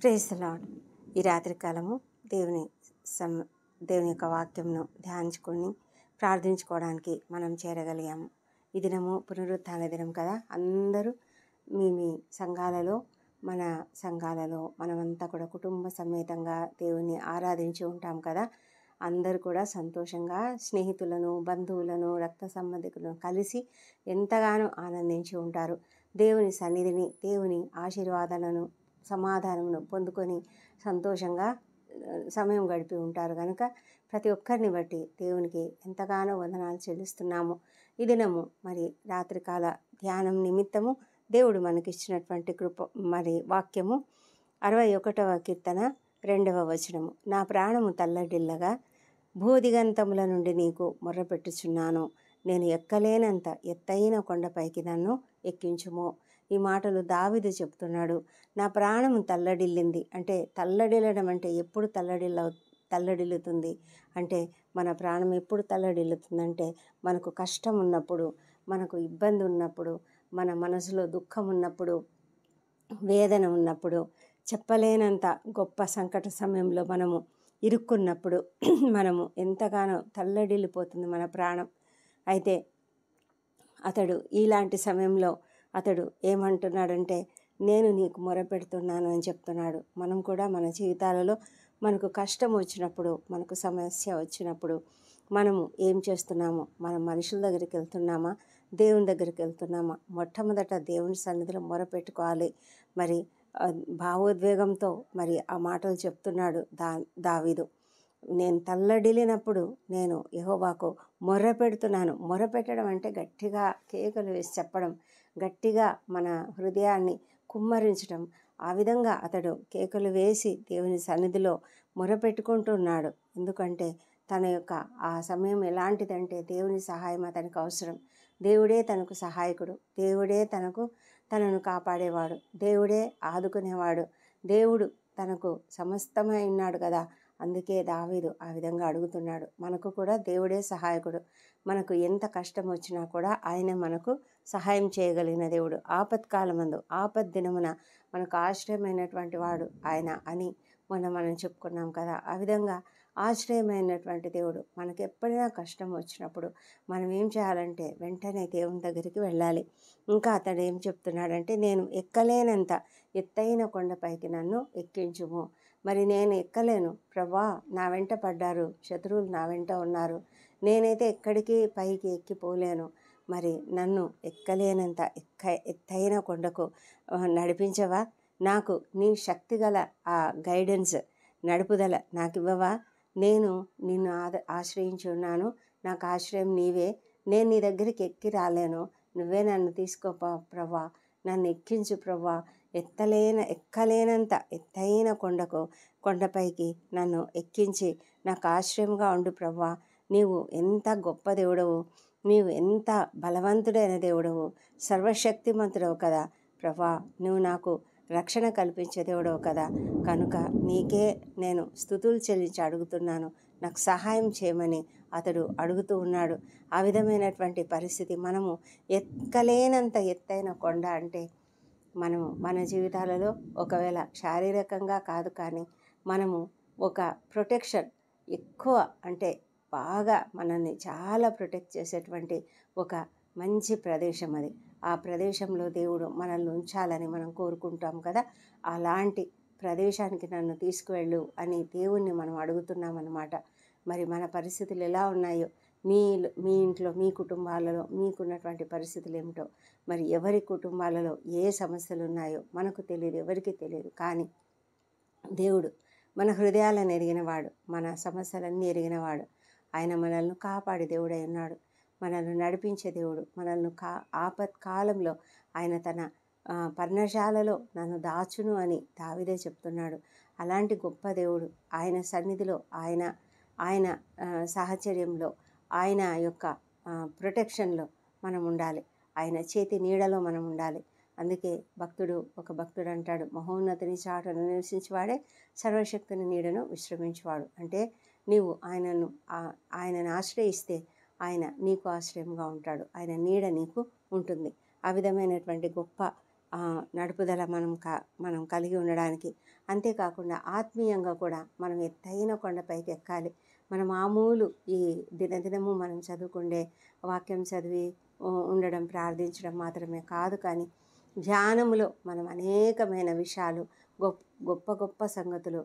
Praise the lord. ఈ రాత్రికాలము దేవుని దేవుని యొక్క వాక్యంను ధ్యానించుకొని ప్రార్థించుకోవడానికి మనం చేరగలిగాము. ఈ దినము పునరుత్థాన దినం కదా. అందరూ మీ సంఘాలలో మన సంఘాలలో మనమంతా కూడా కుటుంబ సమేతంగా దేవుని ఆరాధించి ఉంటాం కదా. అందరూ కూడా సంతోషంగా స్నేహితులను, బంధువులను, రక్త సంబంధికులను కలిసి ఎంతగానో ఆనందించి ఉంటారు. దేవుని సన్నిధిని, దేవుని ఆశీర్వాదాలను, సమాధానమును పొందుకొని సంతోషంగా సమయం గడిపి ఉంటారు. కనుక ప్రతి ఒక్కరిని బట్టి దేవునికి ఎంతగానో వందనాలు చెల్లిస్తున్నాము. ఈ దినము మరి రాత్రికాల ధ్యానం నిమిత్తము దేవుడు మనకిచ్చినటువంటి మరి వాక్యము 61వ కీర్తన 2వ వచనము. నా ప్రాణము తల్లడిల్లగా భూదిగంతముల నుండి నీకు మొర్రపెట్టుచున్నాను. నేను ఎక్కలేనంత ఎత్తైన కొండపైకి నన్ను ఎక్కించుము. ఈ మాటలు దావీదు చెప్తున్నాడు. నా ప్రాణము తల్లడిల్లింది అంటే, తల్లడిల్లడం అంటే ఎప్పుడు తల్లడిల్లుతుంది అంటే, మన ప్రాణం ఎప్పుడు తల్లడిల్లుతుందంటే మనకు కష్టం ఉన్నప్పుడు, మనకు ఇబ్బంది ఉన్నప్పుడు, మన మనసులో దుఃఖం ఉన్నప్పుడు, వేదన ఉన్నప్పుడు, చెప్పలేనంత గొప్ప సంకట సమయంలో మనము ఇరుక్కున్నప్పుడు మనము ఎంతగానో తల్లడిల్లిపోతుంది మన ప్రాణం. అయితే అతడు ఇలాంటి సమయంలో అతడు ఏమంటున్నాడంటే, నేను నీకు మొరపెడుతున్నాను అని చెప్తున్నాడు. మనం కూడా మన జీవితాలలో మనకు కష్టం వచ్చినప్పుడు, మనకు సమస్య వచ్చినప్పుడు మనము ఏం చేస్తున్నాము? మనం మనుషుల దగ్గరికి వెళ్తున్నామా, దేవుని దగ్గరికి వెళ్తున్నామా? మొట్టమొదట దేవుని సన్నిధిలో మొరపెట్టుకోవాలి. మరి భావోద్వేగంతో మరి ఆ మాటలు చెప్తున్నాడు దావీదు. నేను తల్లడిల్లినప్పుడు నేను యెహోవాకు మొర్రపెడుతున్నాను. మొర్రపెట్టడం అంటే గట్టిగా కేకలు వేసి చెప్పడం, గట్టిగా మన హృదయాన్ని కుమ్మరించడం. ఆ విధంగా అతడు కేకలు వేసి దేవుని సన్నిధిలో మొరపెట్టుకుంటున్నాడు. ఎందుకంటే తన యొక్క ఆ సమయం ఎలాంటిదంటే, దేవుని సహాయం అతనికి అవసరం. దేవుడే తనకు సహాయకుడు, దేవుడే తనను కాపాడేవాడు, దేవుడే ఆదుకునేవాడు, దేవుడు తనకు సమస్తమై ఉన్నాడు కదా. అందుకే దావీదు ఆ విధంగా అడుగుతున్నాడు. మనకు కూడా దేవుడే సహాయకుడు. మనకు ఎంత కష్టం వచ్చినా కూడా ఆయన మనకు సహాయం చేయగలిగిన దేవుడు. ఆపత్కాలమందు, ఆపద్దినమున మనకు ఆశ్రయమైనటువంటి వాడు ఆయన అని మనం చెప్పుకున్నాం కదా. ఆ విధంగా ఆశ్రయమైనటువంటి దేవుడు. మనకు ఎప్పుడైనా కష్టం వచ్చినప్పుడు మనం ఏం చేయాలంటే వెంటనే దేవుని దగ్గరికి వెళ్ళాలి. ఇంకా అతడు ఏం చెప్తున్నాడంటే, నేను ఎక్కలేనంత ఎత్తైన కొండపైకి నన్ను ఎక్కించుము. మరి నేను ఎక్కలేను ప్రభా, నా వెంట పడ్డారు, శత్రువులు నా వెంట ఉన్నారు, నేనైతే ఎక్కడికి పైకి ఎక్కిపోలేను. మరి నన్ను ఎక్కలేనంత ఎత్తైన కొండకు నడిపించవా? నాకు నీ శక్తి గల ఆ గైడెన్స్, నడుపుదల నాకు ఇవ్వవా? నేను నిన్ను ఆశ్రయించి ఉన్నాను, నాకు ఆశ్రయం నీవే. నేను నీ దగ్గరికి ఎక్కి రాలేను, నువ్వే నన్ను తీసుకోపా ప్రభా, నన్ను ఎక్కించు ప్రభా. ఎక్కలేనంత ఎత్తైన కొండపైకి నన్ను ఎక్కించి నాకు ఆశ్రయంగా ఉండు ప్రభా. నీవు ఎంత గొప్ప దేవుడవు, నీవు ఎంత బలవంతుడైన దేవుడవు, సర్వశక్తిమంతుడవు కదా ప్రభా. నువ్వు నాకు రక్షణ కల్పించే దేవుడవు కదా. కనుక నీకే నేను స్తుతులు చెల్లించి అడుగుతున్నాను, నాకు సహాయం చేయమని అతడు అడుగుతూ ఉన్నాడు. ఆ విధమైనటువంటి పరిస్థితి, మనము ఎక్కలేనంత ఎత్తైన కొండ అంటే మనము మన జీవితాలలో ఒకవేళ శారీరకంగా కాదు, కానీ మనము ఒక ప్రొటెక్షన్ ఎక్కువ అంటే బాగా మనల్ని చాలా ప్రొటెక్ట్ చేసేటువంటి ఒక మంచి ప్రదేశం అది. ఆ ప్రదేశంలో దేవుడు మనల్ని ఉంచాలని మనం కోరుకుంటాం కదా. అలాంటి ప్రదేశానికి నన్ను తీసుకువెళ్ళు అని దేవుణ్ణి మనం అడుగుతున్నామన్నమాట. మరి మన పరిస్థితులు ఎలా ఉన్నాయో, మీ ఇంట్లో, మీ కుటుంబాలలో మీకున్నటువంటి పరిస్థితులు ఏమిటో, మరి ఎవరి కుటుంబాలలో ఏ సమస్యలు ఉన్నాయో మనకు తెలియదు, ఎవరికి తెలియదు. కానీ దేవుడు మన హృదయాలను ఎరిగినవాడు, మన సమస్యలన్నీ ఎరిగినవాడు. ఆయన మనల్ని కాపాడే దేవుడై ఉన్నాడు, మనల్ని నడిపించే దేవుడు. మనల్ని ఆపత్కాలంలో ఆయన తన పర్ణశాలలో నన్ను దాచును అని దావీదే చెప్తున్నాడు. అలాంటి గొప్ప దేవుడు, ఆయన సన్నిధిలో, ఆయన సాహచర్యంలో, ఆయన యొక్క ప్రొటెక్షన్లో మనం ఉండాలి, ఆయన చేతి నీడలో మనం ఉండాలి. అందుకే ఒక భక్తుడు అంటాడు, మహోన్నతుని చాటును నివసించేవాడే సర్వశక్తిని నీడను విశ్రమించేవాడు. అంటే నీవు ఆయనను ఆశ్రయిస్తే ఆయన నీకు ఆశ్రయంగా ఉంటాడు, ఆయన నీడ నీకు ఉంటుంది. ఆ విధమైనటువంటి గొప్ప నడుపుదల మనం కలిగి ఉండడానికి, అంతేకాకుండా ఆత్మీయంగా కూడా మనం ఎత్తైన కొండపైకి ఎక్కాలి. మన మామూలు ఈ దినదినము మనం చదువుకుండే వాక్యం చదివి ఉండడం, ప్రార్థించడం మాత్రమే కాదు, కానీ ధ్యానములో మనం అనేకమైన విషయాలు, గొప్ప గొప్ప గొప్ప సంగతులు,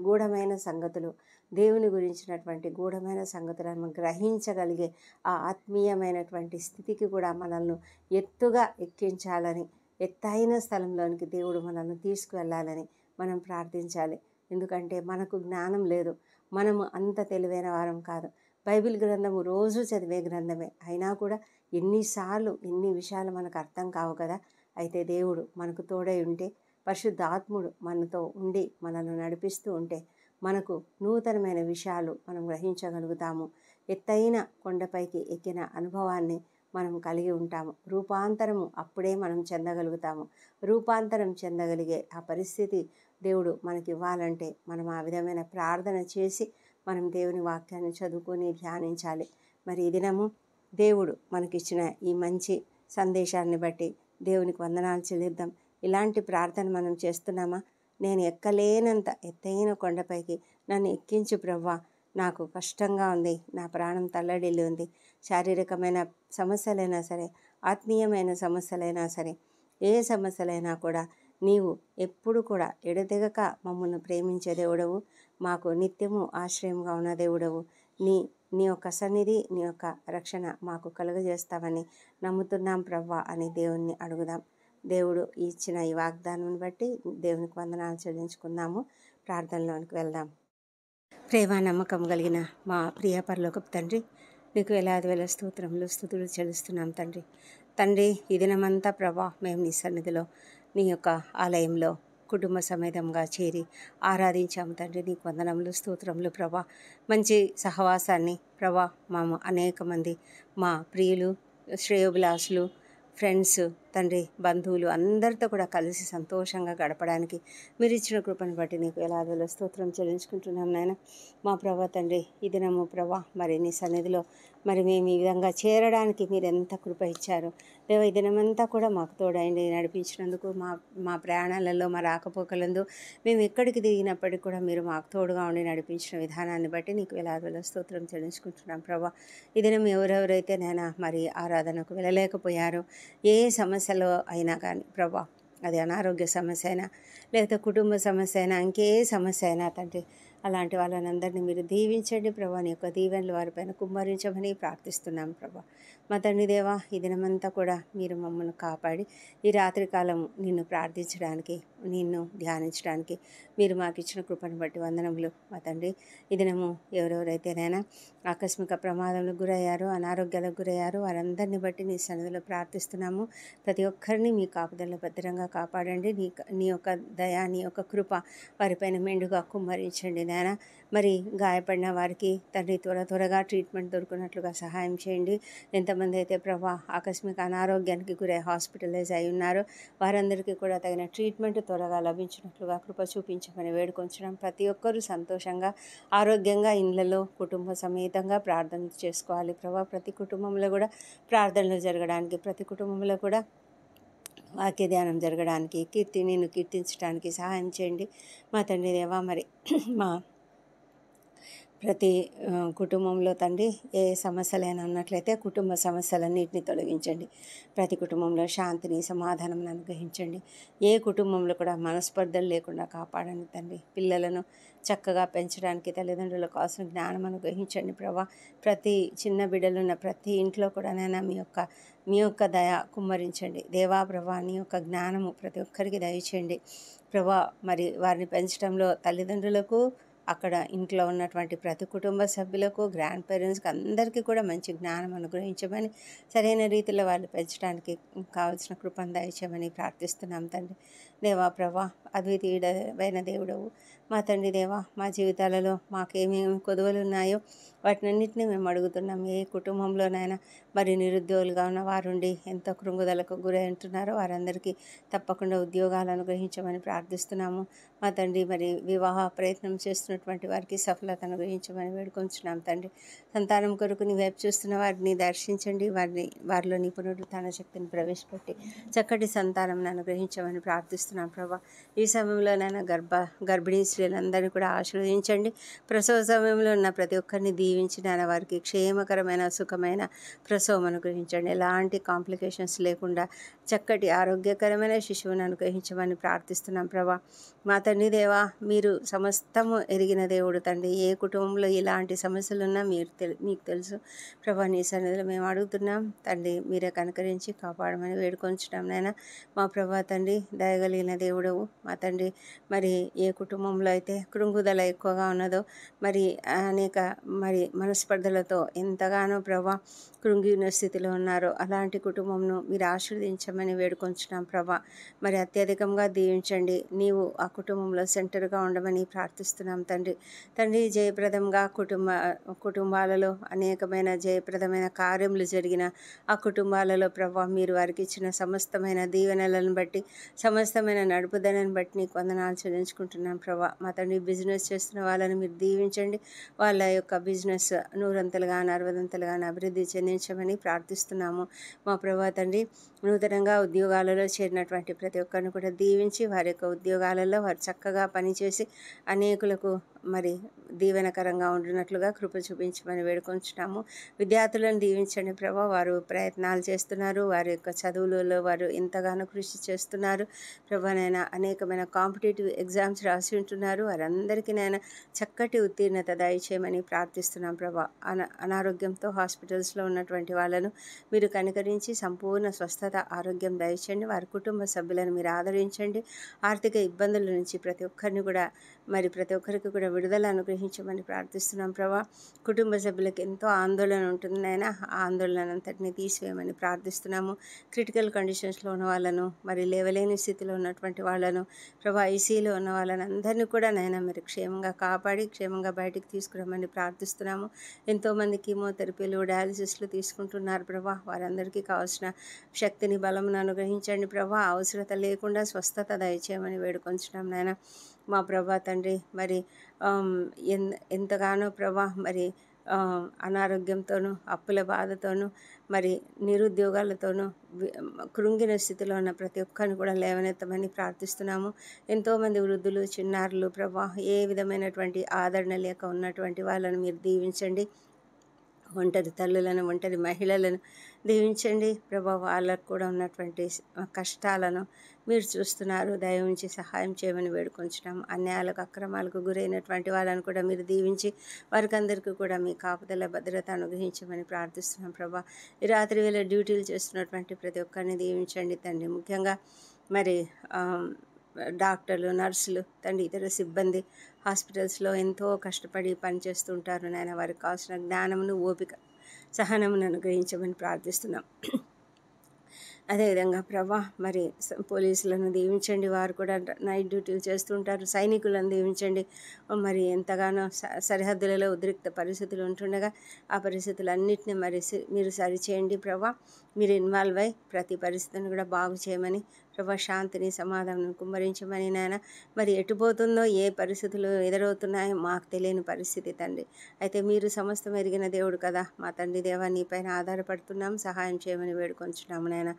గూఢమైన సంగతులు, దేవుని గురించినటువంటి గూఢమైన సంగతులను గ్రహించగలిగే ఆ ఆత్మీయమైనటువంటి స్థితికి కూడా మనల్ని ఎత్తుగా ఎక్కించాలని, ఎత్తైన స్థలంలోనికి దేవుడు మనల్ని తీసుకువెళ్ళాలని మనం ప్రార్థించాలి. ఎందుకంటే మనకు జ్ఞానం లేదు, మనము అంత తెలివైన వారం కాదు. బైబిల్ గ్రంథము రోజు చదివే గ్రంథమే, అయినా కూడా ఎన్నిసార్లు ఎన్ని విషయాలు మనకు అర్థం కావు కదా. అయితే దేవుడు మనకు తోడై ఉంటే, పరిశుద్ధాత్ముడు మనతో ఉండి మనల్ని నడిపిస్తూ ఉంటే మనకు నూతనమైన విషయాలు మనం గ్రహించగలుగుతాము. ఎత్తైన కొండపైకి ఎక్కిన అనుభవాన్ని మనం కలిగి ఉంటాము. రూపాంతరము అప్పుడే మనం చెందగలుగుతాము. రూపాంతరం చెందగలిగే ఆ పరిస్థితి దేవుడు మనకి ఇవ్వాలంటే మనం ఆ విధమైన ప్రార్థన చేసి మనం దేవుని వాక్యాన్ని చదువుకొని ధ్యానించాలి. మరి ఈ దినము దేవుడు మనకిచ్చిన ఈ మంచి సందేశాన్ని బట్టి దేవునికి వందనాలు చెల్లిద్దాం. ఇలాంటి ప్రార్థన మనం చేస్తున్నామా? నేను ఎక్కలేనంత ఎత్తైన కొండపైకి నన్ను ఎక్కించు ప్రవ్వా, నాకు కష్టంగా ఉంది, నా ప్రాణం తల్లడిల్లి ఉంది. శారీరకమైన సమస్యలైనా సరే, ఆత్మీయమైన సమస్యలైనా సరే, ఏ సమస్యలైనా కూడా నీవు ఎప్పుడు కూడా ఎడతెగక మమ్మల్ని ప్రేమించే దేవుడవు, మాకు నిత్యము ఆశ్రయంగా ఉన్న దేవుడవు. నీ యొక్క సన్నిధి, నీ యొక్క రక్షణ మాకు కలుగజేస్తావని నమ్ముతున్నాం ప్రవ్వా అని దేవుణ్ణి అడుగుదాం. దేవుడు ఇచ్చిన ఈ వాగ్దానం బట్టి దేవునికి వందనాలు చెల్లించుకుందాము. ప్రార్థనలోనికి వెళ్దాం. ప్రేమ నమ్మకం కలిగిన మా ప్రియ పరలోకపు తండ్రి, నీకు వేలాది వేల స్తోత్రములు స్తుతులు చెల్లిస్తున్నాం తండ్రి. తండ్రి, ఈ దినమంతా ప్రభా మేము నీ సన్నిధిలో, నీ యొక్క ఆలయంలో కుటుంబ సమేతంగా చేరి ఆరాధించాము తండ్రి. నీకు వందనములు స్తోత్రములు ప్రభా. మంచి సహవాసాన్ని ప్రభా, అనేక మంది మా ప్రియులు, శ్రేయోభిలాషులు, ఫ్రెండ్స్, తండ్రి, బంధువులు అందరితో కూడా కలిసి సంతోషంగా గడపడానికి మీరు ఇచ్చిన కృపను బట్టి నీకు వేలాది వేల స్తోత్రం చెల్లించుకుంటున్నాం నాయన. మా ప్రభా తండ్రి, ఈ దినము ప్రభా మరి నీ సన్నిధిలో మరి మేము ఈ విధంగా చేరడానికి మీరు ఎంత కృప ఇచ్చారు దేవ. ఈ దినమంతా కూడా మాకు తోడైండి నడిపించినందుకు, మా ప్రయాణాలలో, మా రాకపోకలందు మేము ఎక్కడికి దిగినప్పటికీ కూడా మీరు మాకు తోడుగా ఉండి నడిపించిన విధానాన్ని బట్టి నీకు వేలాది వేల స్తోత్రం చెల్లించుకుంటున్నాం ప్రభా. ఈ దినం ఎవరెవరైతే నేను మరి ఆరాధనకు వెళ్ళలేకపోయారో, ఏ సమస్యలో అయినా కానీ ప్రభా, అది అనారోగ్య సమస్య అయినా, లేకపోతే కుటుంబ సమస్య అయినా, ఇంకే సమస్య అయినా తండ్రి, అలాంటి వాళ్ళని అందరినీ మీరు దీవించండి ప్రభా. నీ యొక్క దీవెనలు వారిపైన కుమ్మరించమని ప్రార్థిస్తున్నాం ప్రభా. మా తండ్రి దేవా, ఈ దినమంతా కూడా మీరు మమ్మల్ని కాపాడి ఈ రాత్రికాలం నిన్ను ప్రార్థించడానికి, నిన్ను ధ్యానించడానికి మీరు మాకు ఇచ్చిన కృపను బట్టి వందనములు. మా తండ్రి, ఈ దినము ఎవరెవరైతేనైనా ఆకస్మిక ప్రమాదాలకు గురయ్యారో, అనారోగ్యాలకు గురయ్యారో వారందరినీ బట్టి నీ సన్నిధిలో ప్రార్థిస్తున్నాము. ప్రతి ఒక్కరిని మీ కాపుదల భద్రంగా కాపాడండి. నీ యొక్క దయ, నీ యొక్క కృప వారిపైన మెండుగా కుమ్మరించండి నాయన. మరి గాయపడిన వారికి తండ్రి త్వరగా ట్రీట్మెంట్ దొరికినట్లుగా సహాయం చేయండి. ఎంతమంది అయితే ప్రభా ఆకస్మిక అనారోగ్యానికి గురై హాస్పిటలైజ్ అయి ఉన్నారో వారందరికీ కూడా తగిన ట్రీట్మెంట్ త్వరగా లభించినట్లుగా కృప చూపించమని వేడుకొంచడం. ప్రతి ఒక్కరూ సంతోషంగా, ఆరోగ్యంగా ఇళ్లలో కుటుంబ సమేతంగా ప్రార్థన చేసుకోవాలి ప్రభా. ప్రతి కుటుంబంలో కూడా ప్రార్థనలు జరగడానికి, ప్రతి కుటుంబంలో కూడా వాక్య ధ్యానం జరగడానికి, నిన్ను కీర్తించడానికి సహాయం చేయండి మా తండ్రి దేవా. మరి మా ప్రతి కుటుంబంలో తండ్రి ఏ సమస్యలైనా ఉన్నట్లయితే కుటుంబ సమస్యలన్నింటినీ తొలగించండి. ప్రతి కుటుంబంలో శాంతిని, సమాధానం అనుగ్రహించండి. ఏ కుటుంబంలో కూడా మనస్పర్ధలు లేకుండా కాపాడండి తండ్రి. పిల్లలను చక్కగా పెంచడానికి తల్లిదండ్రులకు కావాల్సిన జ్ఞానం అనుగ్రహించండి ప్రభా. ప్రతి చిన్న బిడ్డలున్న ప్రతి ఇంట్లో కూడా నైనా మీ యొక్క దయ కుమ్మరించండి దేవా ప్రభా. నీ యొక్క జ్ఞానము ప్రతి ఒక్కరికి దయచేయండి ప్రభా. మరి వారిని పెంచడంలో తల్లిదండ్రులకు, అక్కడ ఇంట్లో ఉన్నటువంటి ప్రతి కుటుంబ సభ్యులకు, గ్రాండ్ పేరెంట్స్కి అందరికీ కూడా మంచి జ్ఞానం అనుగ్రహించమని, సరైన రీతిలో వాళ్ళు పెంచడానికి కావలసిన కృపను దయచేయమని ప్రార్థిస్తున్నాం తండ్రి దేవా ప్రభా. అద్వితీయుడైన దేవుడవు మా తండ్రి దేవా. మా జీవితాలలో మాకేమేమి కొదువలు ఉన్నాయో వాటినన్నింటినీ మేము అడుగుతున్నాం. ఏ కుటుంబంలోనైనా మరి నిరుద్యోగులుగా ఉన్న వారుండి ఎంతో కృంగుదలకు గురై ఉంటున్నారో వారందరికీ తప్పకుండా ఉద్యోగాలు అనుగ్రహించమని ప్రార్థిస్తున్నాము మా తండ్రి. మరి వివాహ ప్రయత్నం చేస్తున్న చేస్తున్నటువంటి వారికి సఫలతను అనుగ్రహించమని వేడుకొంచున్నాం తండ్రి. సంతానం కొరకు నీ వైపు చూస్తున్న వారిని దర్శించండి, వారిలో నీ పునరుత్థాన శక్తిని ప్రవేశపెట్టి చక్కటి సంతానం అనుగ్రహించమని ప్రార్థిస్తున్నాం ప్రభా. ఈ సమయంలో నైనా గర్భిణీ స్త్రీలందరినీ కూడా ఆశీర్వదించండి. ప్రసవ సమయంలో ఉన్న ప్రతి ఒక్కరిని దీవించి నాయన వారికి క్షేమకరమైన సుఖమైన ప్రసవం అనుగ్రహించండి. ఎలాంటి కాంప్లికేషన్స్ లేకుండా చక్కటి ఆరోగ్యకరమైన శిశువుని అనుగ్రహించమని ప్రార్థిస్తున్నాం ప్రభా. మా తండ్రి దేవా, మీరు సమస్తము ఎరిగిన దేవుడు తండ్రి. ఏ కుటుంబంలో ఇలాంటి సమస్యలున్నా మీకు తెలుసు ప్రభా. నీ సన్నిధిలో మేము అడుగుతున్నాం తండ్రి, మీరే కనుకరించి కాపాడమని వేడుకొంచున్నాం నాయన. మా ప్రభా తండ్రి, దయగలిగిన దేవుడవు మా తండ్రి. మరి ఏ కుటుంబంలో అయితే కృంగుదల ఎక్కువగా ఉన్నదో, మరి అనేక మనస్పర్ధలతో ఎంతగానో ప్రభా కృంగిన స్థితిలో ఉన్నారో అలాంటి కుటుంబంను మీరు ఆశీర్వదించమని వేడుకొంచున్నాం ప్రభా. మరి అత్యధికంగా దీవించండి. నీవు ఆ కుటుంబంలో సెంటర్గా ఉండమని ప్రార్థిస్తున్నాం తండ్రి. జయప్రదంగా కుటుంబాలలో అనేకమైన జయప్రదమైన కార్యములు జరిగిన ఆ కుటుంబాలలో ప్రభా, మీరు వారికి ఇచ్చిన సమస్తమైన దీవెనలను బట్టి, సమస్తమైన నడుపుదలను బట్టి నీకు వందనాలు చెల్లించుకుంటున్నాం ప్రభా. మా తండ్రి, బిజినెస్ చేస్తున్న వాళ్ళని మీరు దీవించండి. వాళ్ళ యొక్క బిజినెస్ నూరంతలుగా అరవదంతలుగా అభివృద్ధి చెందించమని ప్రార్థిస్తున్నాము మా ప్రభా తండ్రి. నూతనంగా ఉద్యోగాలలో చేరినటువంటి ప్రతి ఒక్కరిని కూడా దీవించి వారి యొక్క ఉద్యోగాలలో వారు చక్కగా పనిచేసి అనేకులకు మరి దీవెనకరంగా ఉండినట్లుగా కృప చూపించమని వేడుకొంచున్నాము. విద్యార్థులను దీవించండి ప్రభా. వారు ప్రయత్నాలు చేస్తున్నారు, వారి యొక్క చదువులలో వారు ఎంతగానో కృషి చేస్తున్నారు ప్రభానైనా. అనేకమైన కాంపిటేటివ్ ఎగ్జామ్స్ రాసి ఉంటున్నారు. వారందరికీ నైనా చక్కటి ఉత్తీర్ణత దయచేయమని ప్రార్థిస్తున్నాం ప్రభా. అనారోగ్యంతో హాస్పిటల్స్లో ఉన్నటువంటి వాళ్ళను మీరు కనికరించి సంపూర్ణ స్వస్థత, ఆరోగ్యం దయచేయండి. వారి కుటుంబ సభ్యులను మీరు ఆదరించండి. ఆర్థిక ఇబ్బందుల నుంచి ప్రతి ఒక్కరికి కూడా విడుదల అనుగ్రహించమని ప్రార్థిస్తున్నాం ప్రభా. కుటుంబ సభ్యులకు ఎంతో ఆందోళన ఉంటుంది నాయన, ఆ ఆందోళన అంతటినీ తీసివేయమని ప్రార్థిస్తున్నాము. క్రిటికల్ కండిషన్స్లో ఉన్న వాళ్ళను, మరి లేవలేని స్థితిలో ఉన్నటువంటి వాళ్ళను ప్రభా, ఐసీలో ఉన్న వాళ్ళని అందరినీ కూడా నాయన మీరు క్షేమంగా కాపాడి క్షేమంగా బయటికి తీసుకురమ్మని ప్రార్థిస్తున్నాము. ఎంతోమంది కీమోథెరపీలు, డయాలసిస్లు తీసుకుంటున్నారు ప్రభా. వారందరికీ కావాల్సిన శక్తిని, బలమును అనుగ్రహించండి ప్రభా. అవసరత లేకుండా స్వస్థత దయచేయమని వేడుకొంచున్నాం నాయన మా ప్రభా తండ్రి. మరి ఎంతగానో ప్రభా మరి అనారోగ్యంతోనూ, అప్పుల బాధతోనూ, మరి నిరుద్యోగాలతోనూ కృంగిన స్థితిలో ఉన్న ప్రతి ఒక్కరిని కూడా లేవనెత్తమని ప్రార్థిస్తున్నాము. ఎంతోమంది వృద్ధులు, చిన్నారులు ప్రభా, ఏ విధమైనటువంటి ఆదరణ లేక ఉన్నటువంటి వాళ్ళని మీరు దీవించండి. ఒంటరి తల్లులను, ఒంటరి మహిళలను దీవించండి ప్రభా. వాళ్ళకు కూడా ఉన్నటువంటి కష్టాలను మీరు చూస్తున్నారు. దయ ఉంచి సహాయం చేయమని వేడుకొంచున్నాం. అన్యాయాలకు, అక్రమాలకు గురైనటువంటి వాళ్ళని కూడా మీరు దీవించి వారికి అందరికీ కూడా మీ కాపుదల, భద్రత అనుగ్రహించమని ప్రార్థిస్తున్నాం ప్రభా. ఈ రాత్రి వేళ డ్యూటీలు చేస్తున్నటువంటి ప్రతి ఒక్కరిని దీవించండి తండ్రి. ముఖ్యంగా మరి డాక్టర్లు, నర్సులు తండ్రి, ఇతర సిబ్బంది హాస్పిటల్స్లో ఎంతో కష్టపడి పనిచేస్తుంటారు నాయన. వారికి కావాల్సిన జ్ఞానమును, ఓపిక, సహనమును అనుగ్రహించమని ప్రార్థిస్తున్నాం. అదేవిధంగా ప్రభా మరి పోలీసులను దీవించండి. వారు కూడా నైట్ డ్యూటీలు చేస్తుంటారు. సైనికులను దీవించండి. మరి ఎంతగానో సరిహద్దులలో ఉద్రిక్త పరిస్థితులు ఉంటుండగా ఆ పరిస్థితులన్నింటినీ మరి మీరు సరిచేయండి ప్రభా. మీరు ఇన్వాల్వ్ అయ్యి ప్రతి పరిస్థితిని కూడా బాగు చేయమని ప్రభా, శాంతిని, సమాధానం కుమ్మరించమని నాయన. మరి ఎటుపోతుందో, ఏ పరిస్థితులు ఎదురవుతున్నాయో మాకు తెలియని పరిస్థితి తండ్రి. అయితే మీరు సమస్తం ఎరిగిన దేవుడు కదా మా తండ్రి దేవా. నీపైన ఆధారపడుతున్నాం, సహాయం చేయమని వేడుకొంచున్నాము నాయన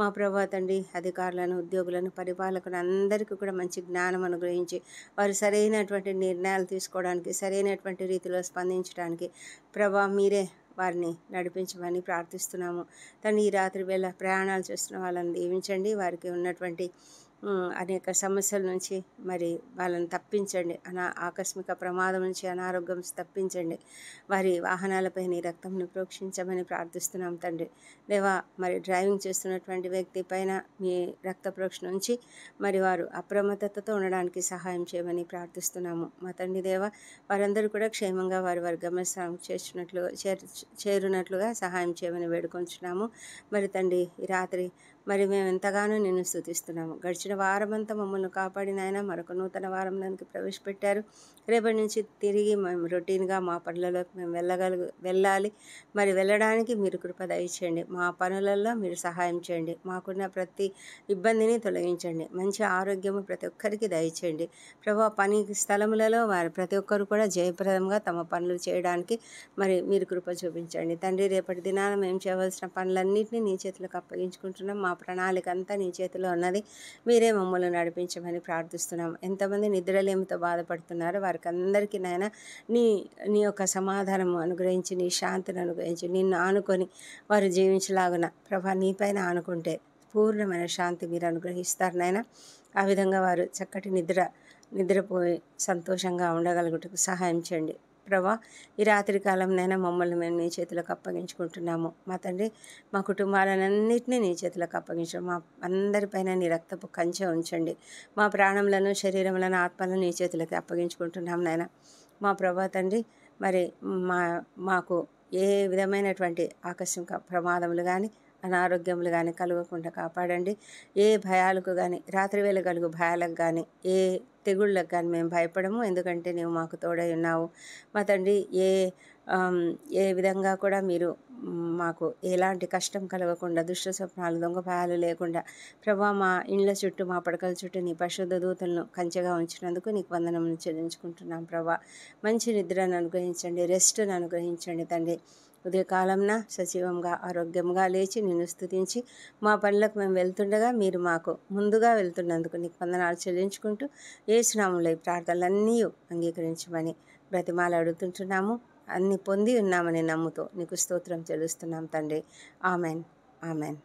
మా ప్రభా తండ్రి. అధికారులను, ఉద్యోగులను, పరిపాలకులను అందరికీ కూడా మంచి జ్ఞానం అనుగ్రహించి వారు సరైనటువంటి నిర్ణయాలు తీసుకోవడానికి, సరైనటువంటి రీతిలో స్పందించడానికి ప్రభా మీరే వారిని నడిపించమని ప్రార్థిస్తున్నాము తండ్రి. ఈ రాత్రి వేళ ప్రయాణాలు చేస్తున్న వాళ్ళని దీవించండి. వారికి ఉన్నటువంటి అనేక సమస్యల నుంచి మరి వాళ్ళని తప్పించండి. ఆకస్మిక ప్రమాదం నుంచి, అనారోగ్యం తప్పించండి. వారి వాహనాలపై నీ రక్తంను ప్రోక్షించమని ప్రార్థిస్తున్నాం తండ్రి దేవా. మరి డ్రైవింగ్ చేస్తున్నటువంటి వ్యక్తి పైన మీ రక్త ప్రోక్షణ ఉంచి మరి వారు అప్రమత్తతతో ఉండడానికి సహాయం చేయమని ప్రార్థిస్తున్నాము మా తండ్రి దేవా. వారందరూ కూడా క్షేమంగా వారి గమ్యస్థానం చేరునట్లుగా సహాయం చేయమని వేడుకొంచున్నాము మరి తండ్రి. ఈ రాత్రి మరి మేము ఎంతగానో నిన్ను స్తుతిస్తున్నాము. గడిచిన వారమంతా మమ్మల్ని కాపాడి నాయన మరొక నూతన వారంలోనికి ప్రవేశపెట్టారు. రేపటి నుంచి తిరిగి మేము రొటీన్గా మా పనులలోకి మేము వెళ్ళాలి. మరి వెళ్ళడానికి మీరు కృప దయచేయండి. మా పనులలో మీరు సహాయం చేయండి. మాకున్న ప్రతి ఇబ్బందిని తొలగించండి. మంచి ఆరోగ్యము ప్రతి ఒక్కరికి దయచేయండి. ప్రభా, పని స్థలములలో వారు ప్రతి ఒక్కరు కూడా జయప్రదంగా తమ పనులు చేయడానికి మరి మీరు కృప చూపించండి తండ్రి. రేపటి దినాన మేము చేయవలసిన పనులన్నింటినీ నీ చేతులకు అప్పగించుకుంటున్నాం. మా ప్రణాళిక అంతా నీ చేతిలో ఉన్నది. మీరే మమ్మల్ని నడిపించమని ప్రార్థిస్తున్నాం. ఎంతమంది నిద్రలేమితో బాధపడుతున్నారో వారికి అందరికీ నాయన నీ నీ యొక్క సమాధానము అనుగ్రహించి, నీ శాంతిని అనుగ్రహించి, నిన్ను ఆనుకొని వారు జీవించలాగున ప్రభా, నీపైన ఆనుకుంటే పూర్ణమైన శాంతి మీరు అనుగ్రహిస్తారు నాయన. ఆ విధంగా వారు చక్కటి నిద్రపోయి సంతోషంగా ఉండగలుగుటకు సహాయం చేయండి ప్రభా. ఈ రాత్రి కాలంనైనా మమ్మల్ని మేము నీ చేతులకు అప్పగించుకుంటున్నాము మా తండ్రి. మా కుటుంబాలన్నింటినీ నీ చేతులకు అప్పగించండి. మా అందరిపైన నీ రక్తపు కంచె ఉంచండి. మా ప్రాణములను, శరీరములను, ఆత్మలను నీ చేతులకి అప్పగించుకుంటున్నాం నాయన. మా ప్రభా తండ్రి, మరి మాకు ఏ విధమైనటువంటి ఆకస్మిక ప్రమాదములు కానీ, అనారోగ్యములు కానీ కలగకుండా కాపాడండి. ఏ భయాలకు కానీ, రాత్రివేళ కలుగు భయాలకు కానీ, ఏ తెగుళ్ళకు కానీ మేము భయపడము. ఎందుకంటే నీవు మాకు తోడై ఉన్నావు మా తండ్రి. ఏ విధంగా కూడా మీరు మాకు ఎలాంటి కష్టం కలగకుండా, దుష్ట స్వప్నాలు, దొంగ భయాలు లేకుండా ప్రభా, మా ఇండ్ల చుట్టూ, మా పడకల చుట్టూ నీ పరిశుద్ధ దూతలను కంచెగా ఉంచినందుకు నీకు వందనం చెల్లించుకుంటున్నాం ప్రభా. మంచి నిద్రను అనుగ్రహించండి, రెస్ట్ను అనుగ్రహించండి తండ్రి. ఉదయకాలంన సజీవంగా, ఆరోగ్యంగా లేచి నిన్ను స్తుతించి మా పనులకు మేము వెళ్తుండగా మీరు మాకు ముందుగా వెళ్తున్నందుకు నీకు వందనాలు చెల్లించుకుంటూ యేసు నామములో ఈ ప్రార్థనలన్నీ అంగీకరించమని బ్రతిమాలు అడుగుతుంటున్నాము. అన్ని పొంది ఉన్నామని నమ్ముతూ నీకు స్తోత్రం చెల్లిస్తున్నాం తండ్రి. Amen, amen.